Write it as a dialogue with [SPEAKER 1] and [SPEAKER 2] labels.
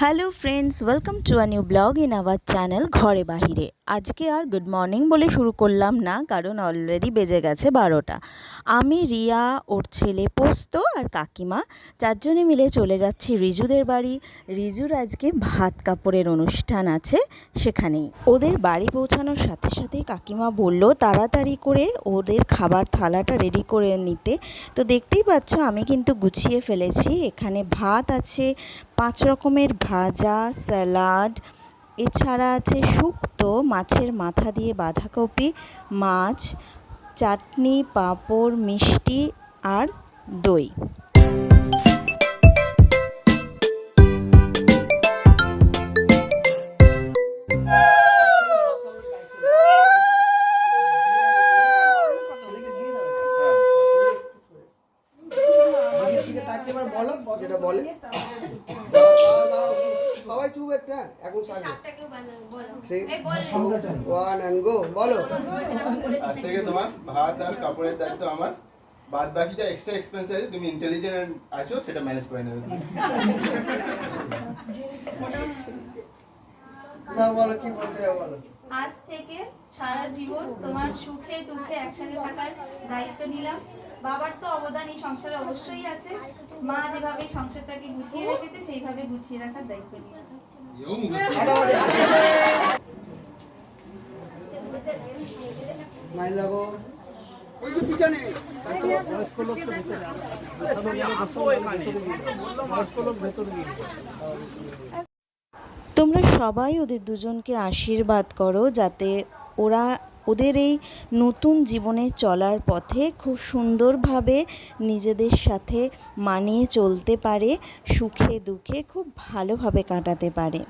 [SPEAKER 1] Hello friends, welcome to a new blog in our channel ঘরে বাহিরে। আজকে আর good morning বলে শুরু করলাম না, কারণ অলরেডি বেজে গেছে 12টা। আমি, রিয়া, ওর ছেলে পোস্ত আর কাকিমা চারজনে মিলে চলে যাচ্ছি রিজুদের বাড়ি। রিজুর আজকে ভাত কাপড়ের অনুষ্ঠান আছে, সেখানেই। ওদের বাড়ি পৌঁছানোর সাথে সাথেই কাকিমা বলল তাড়াতাড়ি করে ওদের খাবার থালাটা রেডি করে নিতে। তো দেখতেই পাচ্ছ আমি কিন্তু গুছিয়ে ফেলেছি। এখানে ভাত আছে, 5 রকমের ভাজা, স্যালাড, এছাড়া আছে শুক্তো, মাছের মাথা দিয়ে বাঁধাকপি, মাছ, চাটনি, পাঁপড়, মিষ্টি আর দই।
[SPEAKER 2] সবাই চুপ একটা এখন ওয়ান এন্ড গো বলো।
[SPEAKER 3] আজ থেকে তোমার ভাত আর কাপড়ের দায়িত্ব আমার। বাদ বাকি যা এক্সট্রা এক্সপেন্স আছে তুমি ইন্টেলিজেন্ট আছো সেটা ম্যানেজ করে নেবে।
[SPEAKER 2] না বলো কি বলতে হবে বলো।
[SPEAKER 4] আজ থেকে সারা জীবন তোমার সুখে দুঃখে একসাথে থাকার দায়িত্ব নিলাম। বাবার তো অবদান এই সংসারে অবশ্যই আছে। মা যেভাবে সংসারটাকে গুছিয়ে রেখেছে সেইভাবে গুছিয়ে রাখার দায়িত্ব নিলাম।
[SPEAKER 2] স্মাইল লাগো।
[SPEAKER 1] তোমরা সবাই ওদের দুজনকে আশীর্বাদ করো, যাতে ওরা ওদের এই নতুন জীবনে চলার পথে খুব সুন্দরভাবে নিজেদের সাথে মানিয়ে চলতে পারে, সুখে দুঃখে খুব ভালোভাবে কাটাতে পারে।